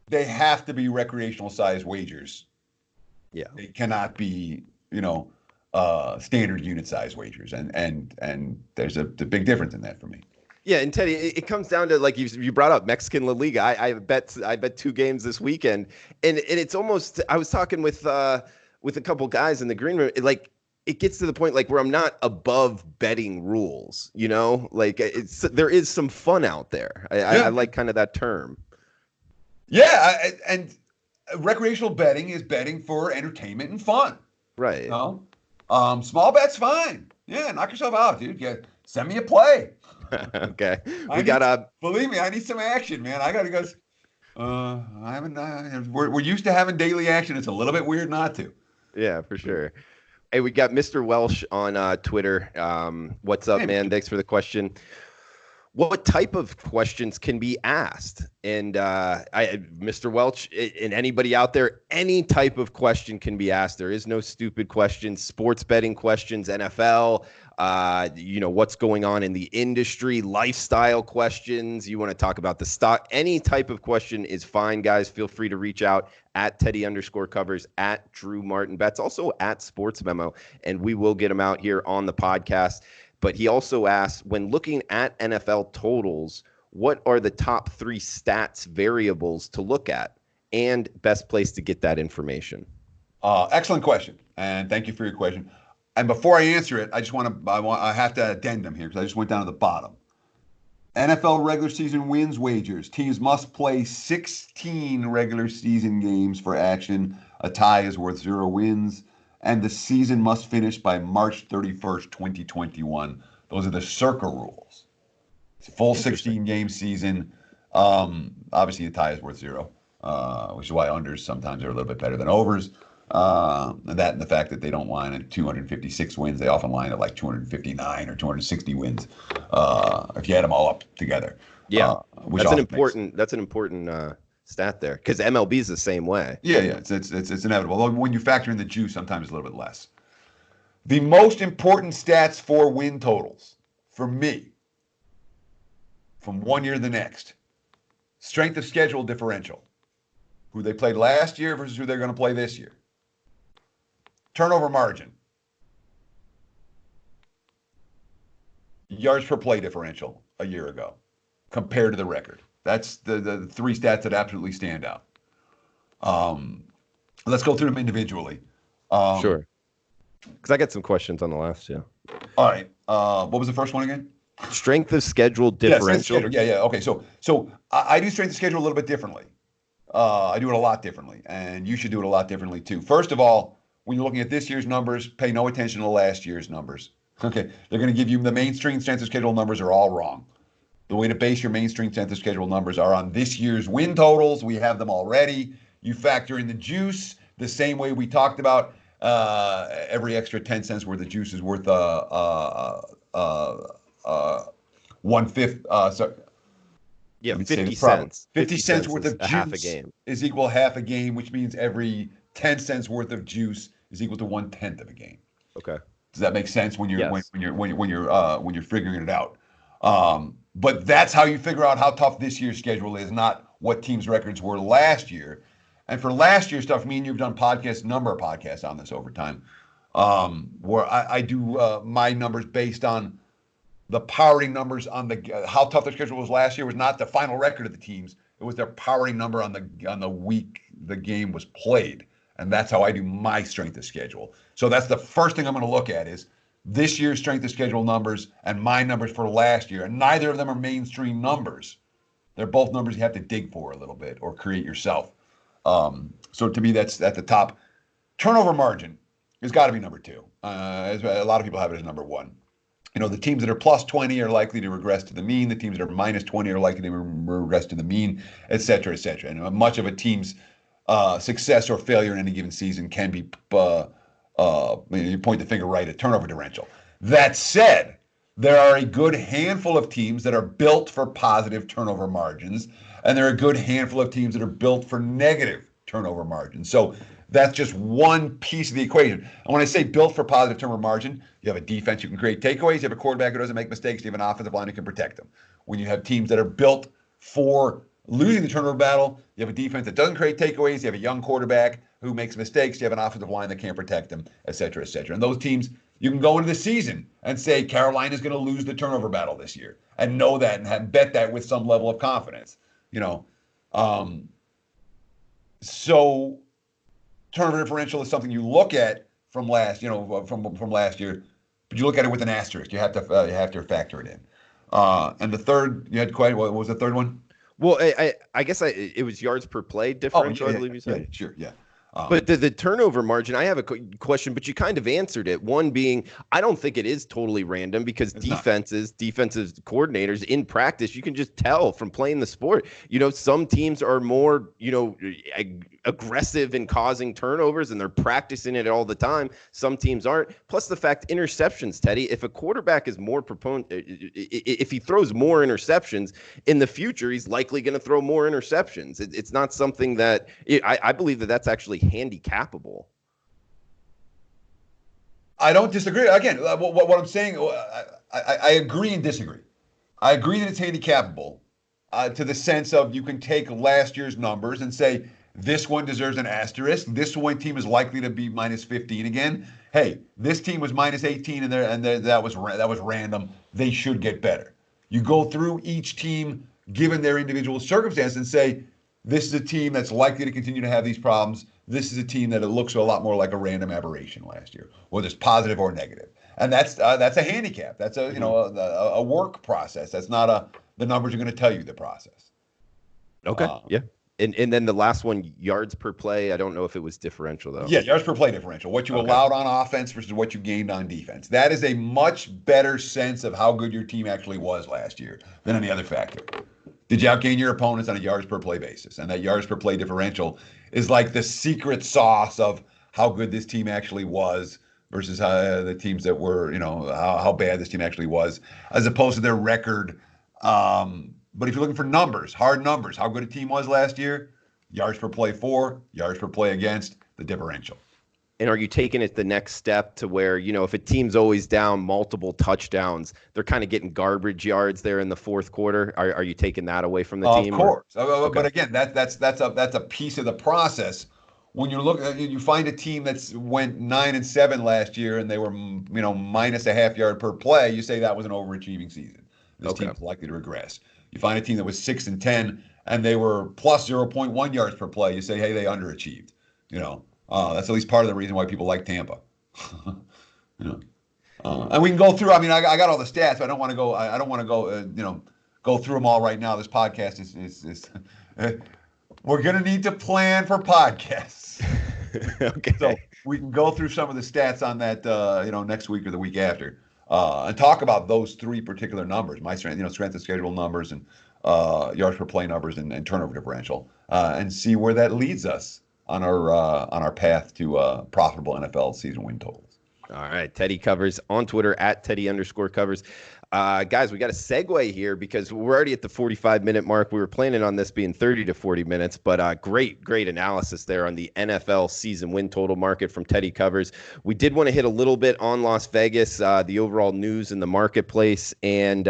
they have to be recreational size wagers. Yeah, they cannot be, standard unit size wagers, and there's a big difference in that for me. Yeah, and Teddy, it comes down to, like you brought up, Mexican La Liga. I bet 2 games this weekend, and it's almost. I was talking with a couple guys in the green room. It gets to the point where I'm not above betting rules. There is some fun out there. I like kind of that term. Yeah, and recreational betting is betting for entertainment and fun. Right. Small bet's fine. Yeah, knock yourself out, dude. Yeah, send me a play. Okay. Believe me, I need some action, man. I got to go. I haven't. We're used to having daily action. It's a little bit weird not to. Yeah, for sure. Hey, we got Mr. Welsh on Twitter. What's up, man? Thanks for the question. What type of questions can be asked? And Mr. Welch, and anybody out there, any type of question can be asked. There is no stupid questions. Sports betting questions, NFL, what's going on in the industry, lifestyle questions. You want to talk about the stock. Any type of question is fine, guys. Feel free to reach out at Teddy_covers, at Drew Martin Betts, also at Sports Memo, and we will get them out here on the podcast. But he also asks, when looking at NFL totals, what are the top 3 stats variables to look at and best place to get that information? Excellent question. And thank you for your question. And before I answer it, I have to addendum here because I just went down to the bottom. NFL regular season wins wagers. Teams must play 16 regular season games for action. A tie is worth 0 wins. And the season must finish by March 31st, 2021. Those are the Circa rules. It's a full 16-game season. Obviously, a tie is worth 0, which is why unders sometimes are a little bit better than overs. And the fact that they don't line at 256 wins. They often line at like 259 or 260 wins if you add them all up together. Yeah, that's an important stat there because MLB is the same way. Yeah, it's inevitable. Although when you factor in the juice, sometimes it's a little bit less. The most important stats for win totals for me from one year to the next: strength of schedule differential. who they played last year versus who they're going to play this year. Turnover margin. Yards per play differential a year ago compared to the record. That's the three stats that absolutely stand out. Let's go through them individually. Sure. Because I got some questions on the last two. All right. What was the first one again? Strength of schedule differential. Yeah. Okay. So I do strength of schedule a little bit differently. I do it a lot differently, and you should do it a lot differently too. First of all, when you're looking at this year's numbers, pay no attention to last year's numbers. Okay, they're going to give you the mainstream strength of schedule numbers are all wrong. The way to base your mainstream strength of schedule numbers are on this year's win totals. We have them already. You factor in the juice the same way we talked about. Every extra 10 cents worth of juice is worth 1/5. Yeah, 50 cents. 50 cents worth of juice half a game. is equal to half a game, which means every 10 cents worth of juice is equal to 1/10 of a game. Okay. Does that make sense when you're Yes. when you're figuring it out? But that's how you figure out how tough this year's schedule is, not what teams' records were last year. And for last year's stuff, me and you've done number of podcasts on this over time, where I do my numbers based on the powering numbers on how tough their schedule was last year was not the final record of the teams. It was their powering number on the week the game was played. And that's how I do my strength of schedule. So that's the first thing I'm going to look at is this year's strength of schedule numbers and my numbers for last year. And neither of them are mainstream numbers. They're both numbers you have to dig for a little bit or create yourself. So to me, that's at the top. Turnover margin has got to be number two. As a lot of people have it as number one. You know, the teams that are plus 20 are likely to regress to the mean. The teams that are minus 20 are likely to regress to the mean, et cetera, et cetera. And much of a team's success or failure in any given season can be, you point the finger right at turnover differential. That said, there are a good handful of teams that are built for positive turnover margins, and there are a good handful of teams that are built for negative turnover margins. So that's just one piece of the equation. And when I say built for positive turnover margin, you have a defense you can create takeaways, you have a quarterback who doesn't make mistakes, you have an offensive line who can protect them. When you have teams that are built for losing the turnover battle, you have a defense that doesn't create takeaways, you have a young quarterback who makes mistakes, you have an offensive line that can't protect them, et cetera, et cetera. And those teams, you can go into the season and say Carolina's going to lose the turnover battle this year and know that and bet that with some level of confidence, you know. So turnover differential is something you look at from last, from last year, but you look at it with an asterisk. You have to factor it in. And the third, you had quite. What was the third one? Well, I guess it was yards per play differential. I believe you said. Yeah, sure, yeah. But the turnover margin, I have a question, but you kind of answered it. One being, I don't think it is totally random because defensive coordinators in practice, you can just tell from playing the sport. You know, some teams are more, aggressive in causing turnovers and they're practicing it all the time. Some teams aren't. Plus the fact interceptions, Teddy, if a quarterback is more if he throws more interceptions in the future, he's likely going to throw more interceptions. It's not something that I believe that's actually handicapable. I don't disagree. Again, what I'm saying, I agree and disagree. I agree that it's handicapable to the sense of you can take last year's numbers and say this one deserves an asterisk. This one team is likely to be minus 15 again. Hey, this team was minus 18 and that was random. They should get better. You go through each team given their individual circumstance and say this is a team that's likely to continue to have these problems. This is a team that it looks a lot more like a random aberration last year, whether it's positive or negative. And that's a handicap. That's a work process. That's not the numbers are going to tell you the process. Okay. Yeah. And then the last one, yards per play. I don't know if it was differential though. Yeah, yards per play differential. What you allowed on offense versus what you gained on defense. That is a much better sense of how good your team actually was last year than any other factor. Did you outgain your opponents on a yards per play basis? And that yards per play differential is like the secret sauce of how good this team actually was versus the teams that were, how bad this team actually was, as opposed to their record. But if you're looking for numbers, hard numbers, how good a team was last year, yards per play for, yards per play against, the differential. And are you taking it the next step to where, if a team's always down multiple touchdowns, they're kind of getting garbage yards there in the fourth quarter? Are you taking that away from the team? Of course. Okay. But again, that's a piece of the process. When you find a team that's went 9-7 last year and they were minus a half yard per play, you say that was an overachieving season. This team's likely to regress. You find a team that was 6-10 and they were plus 0.1 yards per play, you say, hey, they underachieved. That's at least part of the reason why people like Tampa. And we can go through. I mean, I got all the stats, but I don't want to go. I don't want to go. Go through them all right now. This podcast is we're gonna need to plan for podcasts. Okay. So we can go through some of the stats on that. Next week or the week after, and talk about those three particular numbers: my strength of schedule numbers, and yards per play numbers, and turnover differential, and see where that leads us on our path to profitable NFL season win totals. All right. Teddy covers on Twitter at Teddy_covers. Guys, we got a segue here because we're already at the 45-minute mark. We were planning on this being 30 to 40 minutes, but great analysis there on the NFL season win total market from Teddy Covers. We did want to hit a little bit on Las Vegas, the overall news in the marketplace, and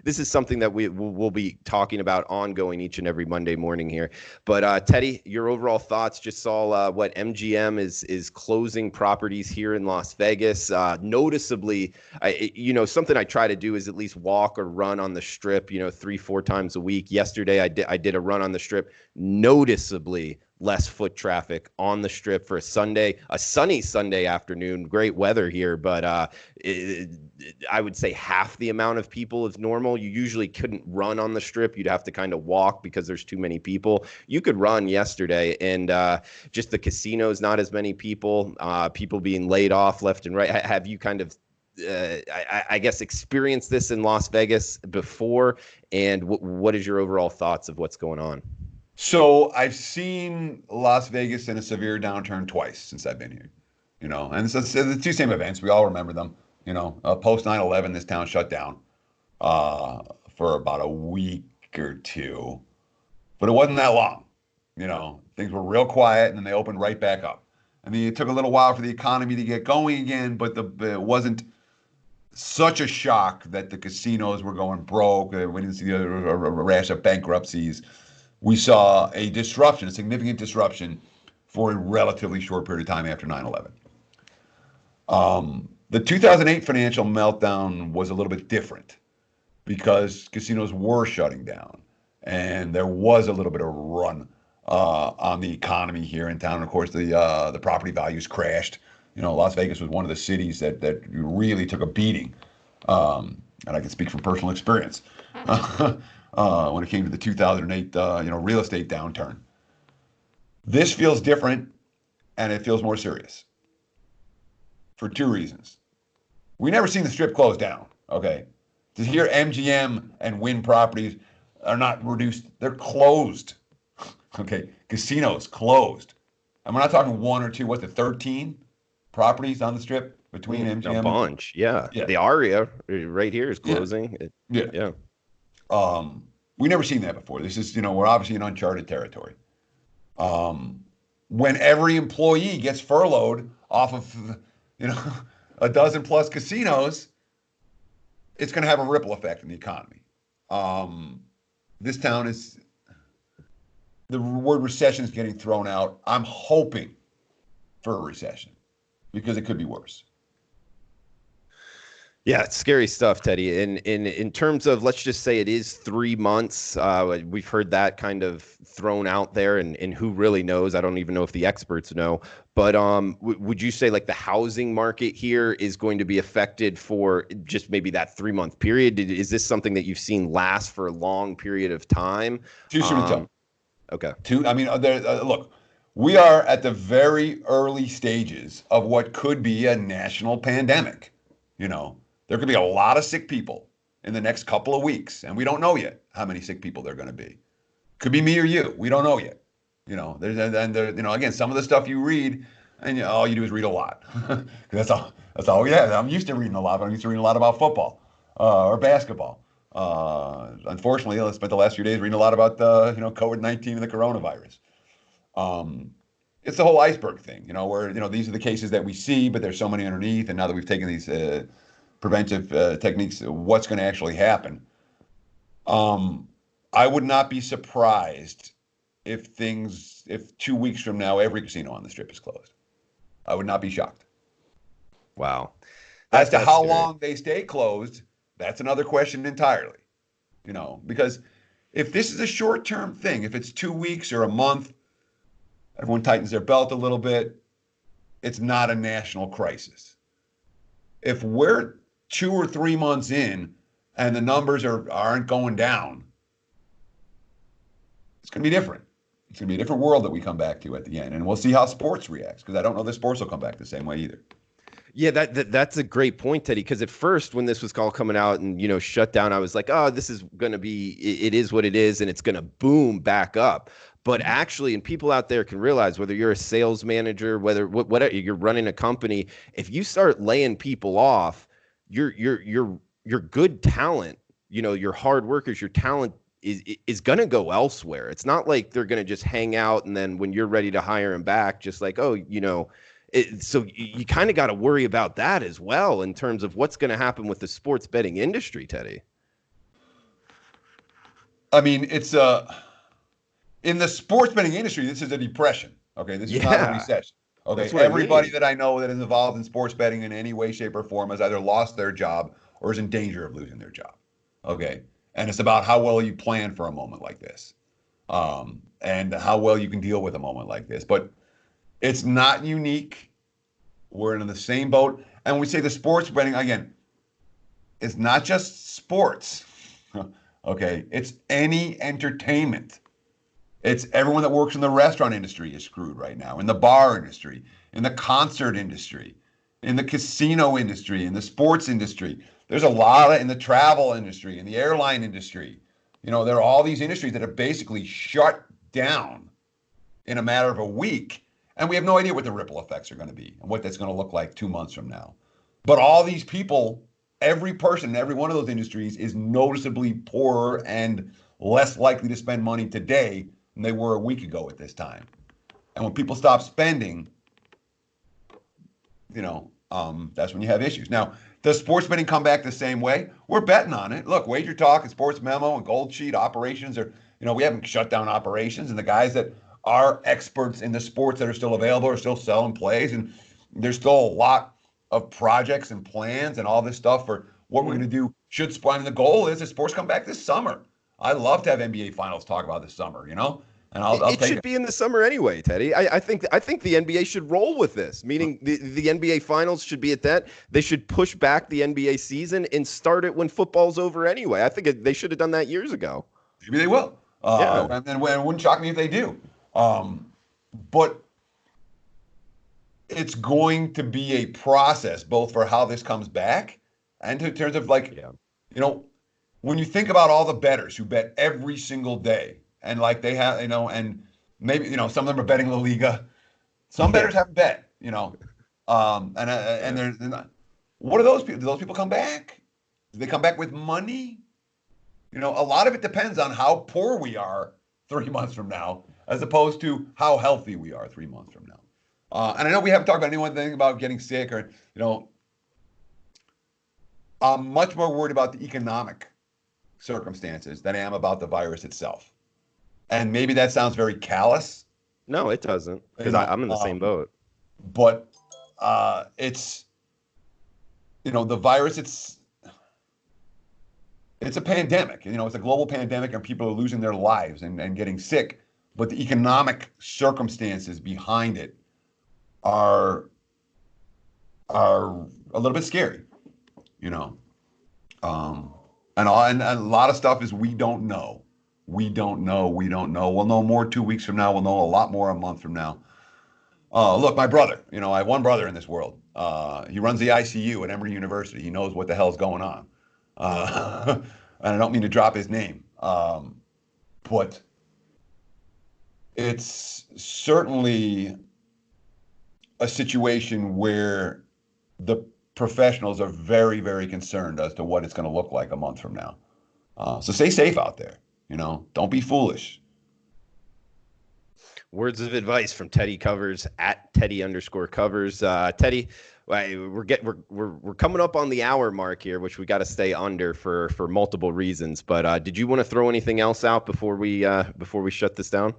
this is something that we'll be talking about ongoing each and every Monday morning here. But Teddy, your overall thoughts? Just saw what MGM is closing properties here in Las Vegas. Noticeably, something I try to do is at least walk or run on the strip, 3-4 times a week. Yesterday, I did a run on the strip. Noticeably less foot traffic on the strip for a sunny Sunday afternoon. Great weather here, but I would say half the amount of people is normal. You usually couldn't run on the strip. You'd have to kind of walk because there's too many people. You could run yesterday, and just the casinos, not as many people, people being laid off left and right. Have you kind of I guess experienced this in Las Vegas before, and what is your overall thoughts of what's going on? So I've seen Las Vegas in a severe downturn twice since I've been here, and it's the two same events. We all remember them. Post 9/11, this town shut down for about a week or two, but it wasn't that long. Things were real quiet, and then they opened right back up. I mean, it took a little while for the economy to get going again, but it wasn't such a shock that the casinos were going broke. We didn't see a rash of bankruptcies. We saw a significant disruption for a relatively short period of time after 9/11. The 2008 financial meltdown was a little bit different because casinos were shutting down, and there was a little bit of a run on the economy here in town. And of course, the property values crashed. Las Vegas was one of the cities that really took a beating, and I can speak from personal experience when it came to the 2008 real estate downturn. This feels different, and it feels more serious for two reasons. We never seen the strip close down. Okay, to hear MGM and Wynn properties are not reduced; they're closed. Okay, casinos closed, and we're not talking one or two. What's it, 13 properties on the strip between MGM? A bunch, yeah. The Aria right here is closing. Yeah. We never seen that before. This is, we're obviously in uncharted territory. When every employee gets furloughed off of, a dozen plus casinos, it's going to have a ripple effect in the economy. This town is. The word recession is getting thrown out. I'm hoping for a recession because it could be worse. Yeah, it's scary stuff, Teddy. In terms of, let's just say it is 3 months. We've heard that kind of thrown out there, and who really knows? I don't even know if the experts know. But would you say like the housing market here is going to be affected for just maybe that 3-month period? Is this something that you've seen last for a long period of time? Too soon to tell. Okay. Look, we are at the very early stages of what could be a national pandemic. There could be a lot of sick people in the next couple of weeks, and we don't know yet how many sick people there are going to be. Could be me or you. We don't know yet. Again, some of the stuff you read, and all you do is read a lot. That's all we have. I'm used to reading a lot, but I'm used to reading a lot about football or basketball. Unfortunately, I spent the last few days reading a lot about COVID-19 and the coronavirus. it's the whole iceberg thing, where, these are the cases that we see, but there's so many underneath. And now that we've taken these preventive techniques, what's going to actually happen? I would not be surprised if 2 weeks from now, every casino on the Strip is closed. I would not be shocked. Wow. As to how long they stay closed, that's another question entirely, because if this is a short-term thing, if it's 2 weeks or a month, everyone tightens their belt a little bit, it's not a national crisis. If we're 2 or 3 months in and the numbers aren't going down, it's going to be different. It's going to be a different world that we come back to at the end. And we'll see how sports reacts, because I don't know that sports will come back the same way either. Yeah, that's a great point, Teddy, because at first when this was all coming out and, shut down, I was like, oh, this is going to be, it is what it is, and it's going to boom back up. But actually, and people out there can realize, whether you're a sales manager, whatever, you're running a company, if you start laying people off, your good talent, your hard workers, your talent is going to go elsewhere. It's not like they're going to just hang out and then when you're ready to hire them back, just like, oh, so you kind of got to worry about that as well in terms of what's going to happen with the sports betting industry, Teddy. I mean, it's in the sports betting industry, this is a depression. Okay, this is not a recession. Okay, everybody that I know that is involved in sports betting in any way, shape, or form has either lost their job or is in danger of losing their job. Okay, and it's about how well you plan for a moment like this, and how well you can deal with a moment like this. But it's not unique. We're in the same boat. And when we say the sports betting, again, it's not just sports. Okay, it's any entertainment. It's everyone that works in the restaurant industry is screwed right now, in the bar industry, in the concert industry, in the casino industry, in the sports industry. There's a lot in the travel industry, in the airline industry. There are all these industries that are basically shut down in a matter of a week. And we have no idea what the ripple effects are going to be and what that's going to look like 2 months from now. But all these people, every person in every one of those industries is noticeably poorer and less likely to spend money today than they were a week ago at this time. And when people stop spending, that's when you have issues. Now, does sports betting come back the same way? We're betting on it. Look, WagerTalk and Sports Memo and Gold Sheet operations are, we haven't shut down operations, and the guys that are experts in the sports that are still available are still selling plays, and there's still a lot of projects and plans and all this stuff for what we're going to do. And the goal is that sports come back this summer. I love to have NBA finals talk about this summer, and I'll take it. Should be in the summer anyway, Teddy. I think the NBA should roll with this, meaning the NBA finals should be at that. They should push back the NBA season and start it when football's over anyway. I think they should have done that years ago. Maybe they will. And it wouldn't shock me if they do. But it's going to be a process, both for how this comes back and in terms of when you think about all the bettors who bet every single day, and like they have, and maybe, some of them are betting La Liga. Some bettors haven't bet, and there's what are those people? Do those people come back? Do they come back with money? A lot of it depends on how poor we are 3 months from now, as opposed to how healthy we are 3 months from now. And I know we haven't talked about anything about getting sick or, I'm much more worried about the economic circumstances than I am about the virus itself. And maybe that sounds very callous. No, it doesn't, because I'm in the same boat. But it's, the virus, it's a pandemic. It's a global pandemic, and people are losing their lives and getting sick. But the economic circumstances behind it are a little bit scary, and a lot of stuff is we don't know. We don't know. We'll know more 2 weeks from now. We'll know a lot more a month from now. Look, my brother, I have one brother in this world. He runs the ICU at Emory University. He knows what the hell's going on. And I don't mean to drop his name, but it's certainly a situation where the professionals are very, very concerned as to what it's going to look like a month from now. So stay safe out there. Don't be foolish. Words of advice from Teddy Covers at Teddy_Covers. Teddy, we're coming up on the hour mark here, which we got to stay under for multiple reasons. But did you want to throw anything else out before we shut this down?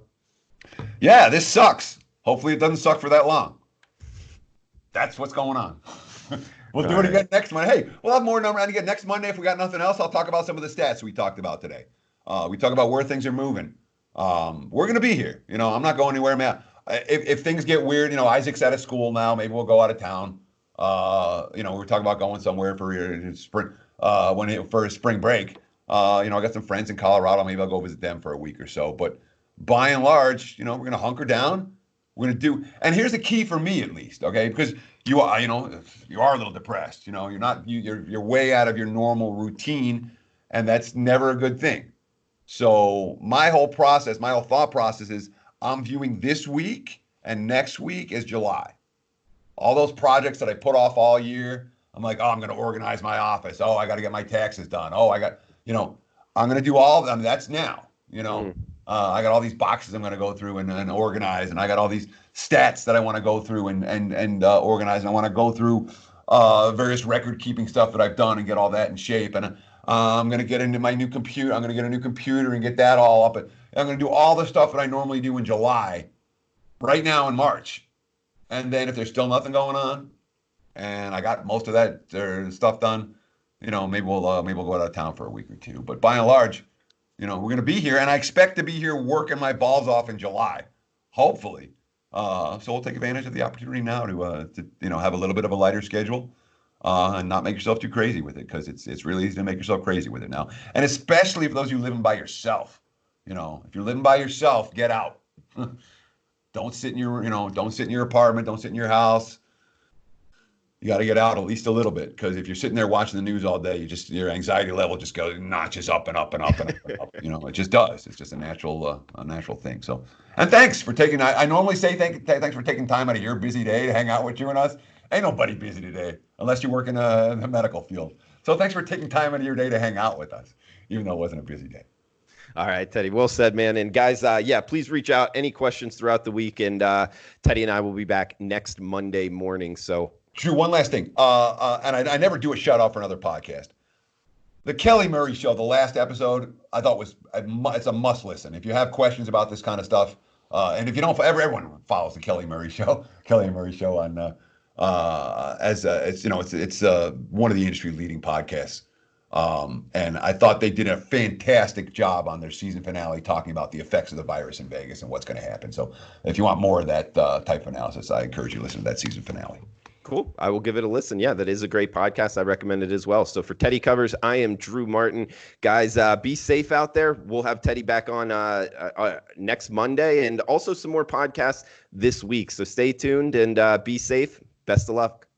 Yeah, this sucks. Hopefully it doesn't suck for that long. That's what's going on. We'll do it again next Monday. Hey, we'll have more number again next Monday. If we got nothing else, I'll talk about some of the stats we talked about today. We talk about where things are moving. We're going to be here. I'm not going anywhere, man. If things get weird, Isaac's out of school now. Maybe we'll go out of town. We're talking about going somewhere for spring, for spring break. I got some friends in Colorado. Maybe I'll go visit them for a week or so. But by and large, we're going to hunker down. We're going to do, and here's the key for me at least, okay? Because you are a little depressed. You're way out of your normal routine, and that's never a good thing. So my whole thought process is I'm viewing this week and next week as July. All those projects that I put off all year, I'm like, I'm going to organize my office. Oh, I got to get my taxes done. Oh, I'm going to do all of them. That's now, I got all these boxes I'm going to go through and organize, and I got all these stats that I want to go through and organize. And I want to go through various record-keeping stuff that I've done and get all that in shape. And I'm going to get into my new computer. I'm going to get a new computer and get that all up. And I'm going to do all the stuff that I normally do in July, right now in March. And then if there's still nothing going on, and I got most of that stuff done, maybe we'll go out of town for a week or two. But by and large, we're going to be here, and I expect to be here working my balls off in July, hopefully. So we'll take advantage of the opportunity now to have a little bit of a lighter schedule, and not make yourself too crazy with it, because it's really easy to make yourself crazy with it now, and especially for those of you living by yourself. If you're living by yourself, get out. Don't sit in your apartment. Don't sit in your house. You got to get out at least a little bit, because if you're sitting there watching the news all day, your anxiety level just goes notches up and up and up and up and up. It just does. It's just a natural thing. So, and thanks for taking. I normally say thanks for taking time out of your busy day to hang out with you and us. Ain't nobody busy today unless you work in the medical field. So thanks for taking time out of your day to hang out with us, even though it wasn't a busy day. All right, Teddy. Well said, man. And guys, please reach out. Any questions throughout the week, and Teddy and I will be back next Monday morning. So. Drew, one last thing, and I never do a shout out for another podcast. The Kelly Murray Show, the last episode, I thought it's a must listen. If you have questions about this kind of stuff, and if you don't, everyone follows the Kelly Murray Show on it's one of the industry leading podcasts. And I thought they did a fantastic job on their season finale talking about the effects of the virus in Vegas and what's going to happen. So if you want more of that type of analysis, I encourage you to listen to that season finale. Cool. I will give it a listen. Yeah, that is a great podcast. I recommend it as well. So for Teddy Covers, I am Drew Martin. Guys, be safe out there. We'll have Teddy back on next Monday, and also some more podcasts this week. So stay tuned and be safe. Best of luck.